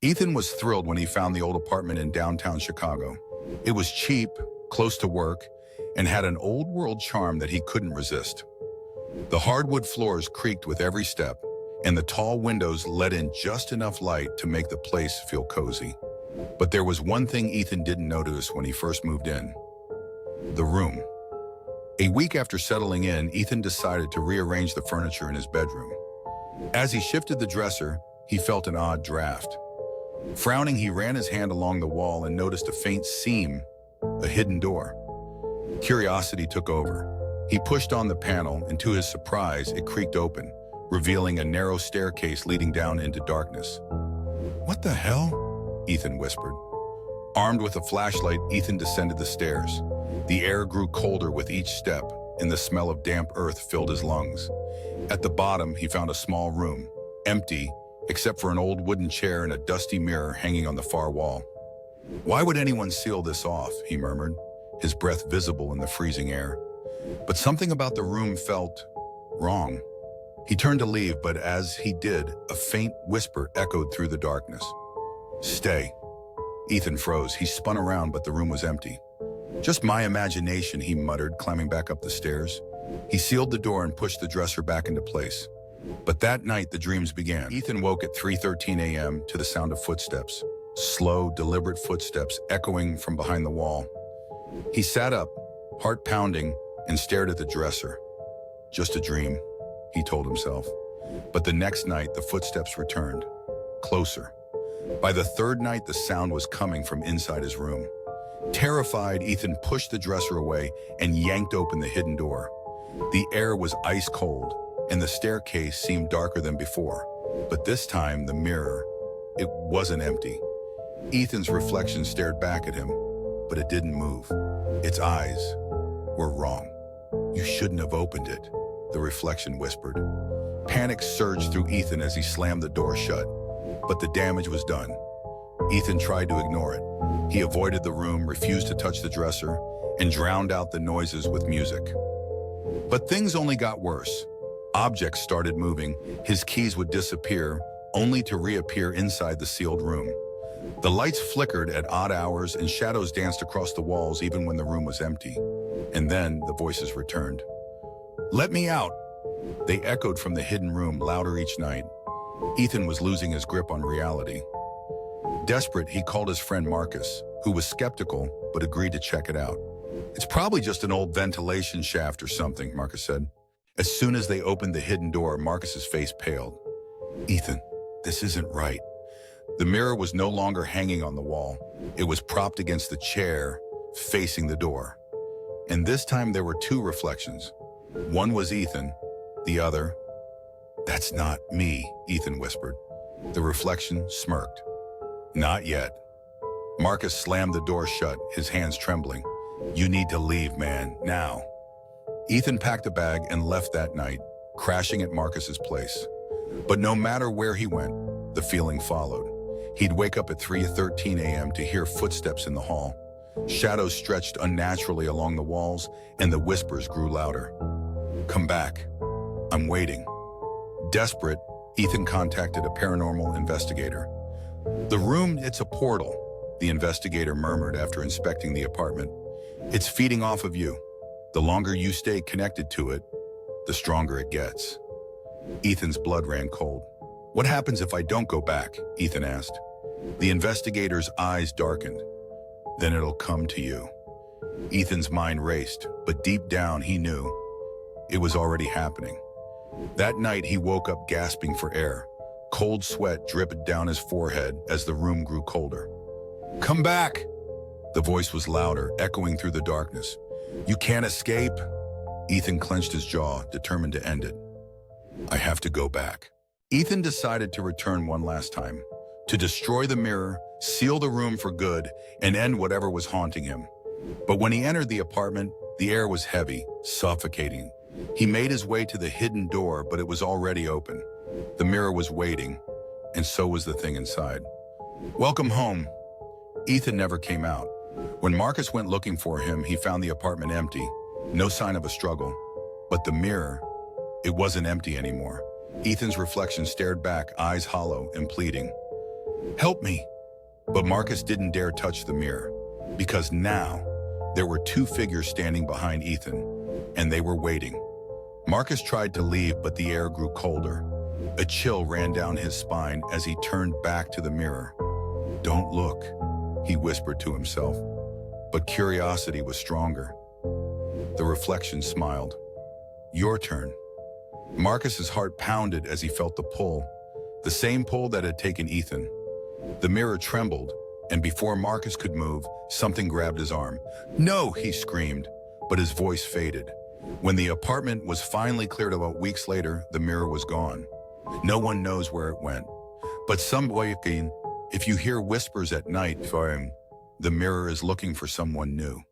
Ethan was thrilled when he found the old apartment in downtown Chicago. It was cheap, close to work, and had an old-world charm that he couldn't resist. The hardwood floors creaked with every step, and the tall windows let in just enough light to make the place feel cozy. But there was one thing Ethan didn't notice when he first moved in: the room. A week after settling in, Ethan decided to rearrange the furniture in his bedroom. As he shifted the dresser, he felt an odd draft. Frowning, he ran his hand along the wall and noticed a faint seam, a hidden door. Curiosity took over. He pushed on the panel, and to his surprise, it creaked open, revealing a narrow staircase leading down into darkness. "What the hell?" Ethan whispered. Armed with a flashlight, Ethan descended the stairs. The air grew colder with each step, and the smell of damp earth filled his lungs. At the bottom, he found a small room, empty, except for an old wooden chair and a dusty mirror hanging on the far wall. "Why would anyone seal this off?" he murmured, his breath visible in the freezing air. But something about the room felt wrong. He turned to leave, but as he did, a faint whisper echoed through the darkness. "Stay." Ethan froze. He spun around, but the room was empty. "Just my imagination," he muttered, climbing back up the stairs. He sealed the door and pushed the dresser back into place. But that night, the dreams began. Ethan woke at 3:13 a.m. to the sound of footsteps, slow, deliberate footsteps echoing from behind the wall. He sat up, heart pounding, and stared at the dresser. "Just a dream," he told himself. But the next night, the footsteps returned, closer. By the third night, the sound was coming from inside his room. Terrified, Ethan pushed the dresser away and yanked open the hidden door. The air was ice cold, and the staircase seemed darker than before. But this time, the mirror, it wasn't empty. Ethan's reflection stared back at him, but it didn't move. Its eyes were wrong. "You shouldn't have opened it," the reflection whispered. Panic surged through Ethan as he slammed the door shut, but the damage was done. Ethan tried to ignore it. He avoided the room, refused to touch the dresser, and drowned out the noises with music. But things only got worse. Objects started moving. His keys would disappear, only to reappear inside the sealed room. The lights flickered at odd hours, and shadows danced across the walls even when the room was empty. And then the voices returned. "Let me out!" They echoed from the hidden room, louder each night. Ethan was losing his grip on reality. Desperate, he called his friend Marcus, who was skeptical but agreed to check it out. "It's probably just an old ventilation shaft or something," Marcus said. As soon as they opened the hidden door, Marcus's face paled. "Ethan, this isn't right." The mirror was no longer hanging on the wall. It was propped against the chair, facing the door. And this time there were two reflections. One was Ethan, the other, "That's not me," Ethan whispered. The reflection smirked. "Not yet." Marcus slammed the door shut, his hands trembling. "You need to leave, man, now." Ethan packed a bag and left that night, crashing at Marcus's place. But no matter where he went, the feeling followed. He'd wake up at 3:13 a.m. to hear footsteps in the hall. Shadows stretched unnaturally along the walls, and the whispers grew louder. "Come back. I'm waiting." Desperate, Ethan contacted a paranormal investigator. "The room, it's a portal," the investigator murmured after inspecting the apartment. "It's feeding off of you. The longer you stay connected to it, the stronger it gets." Ethan's blood ran cold. "What happens if I don't go back?" Ethan asked. The investigator's eyes darkened. "Then it'll come to you." Ethan's mind raced, but deep down he knew it was already happening. That night he woke up gasping for air. Cold sweat dripped down his forehead as the room grew colder. "Come back!" The voice was louder, echoing through the darkness. "You can't escape." Ethan clenched his jaw, determined to end it. "I have to go back." Ethan decided to return one last time, to destroy the mirror, seal the room for good, and end whatever was haunting him. But when he entered the apartment, the air was heavy, suffocating. He made his way to the hidden door, but it was already open. The mirror was waiting, and so was the thing inside. "Welcome home." Ethan never came out. When Marcus went looking for him, he found the apartment empty, no sign of a struggle. But the mirror, it wasn't empty anymore. Ethan's reflection stared back, eyes hollow and pleading. "Help me." But Marcus didn't dare touch the mirror, because now there were two figures standing behind Ethan, and they were waiting. Marcus tried to leave, but the air grew colder. A chill ran down his spine as he turned back to the mirror. "Don't look," he whispered to himself, but curiosity was stronger. The reflection smiled. "Your turn." Marcus's heart pounded as he felt the pull, the same pull that had taken Ethan. The mirror trembled, and before Marcus could move, something grabbed his arm. "No!" he screamed, but his voice faded. When the apartment was finally cleared about weeks later, the mirror was gone. No one knows where it went. But if you hear whispers at night, the mirror is looking for someone new.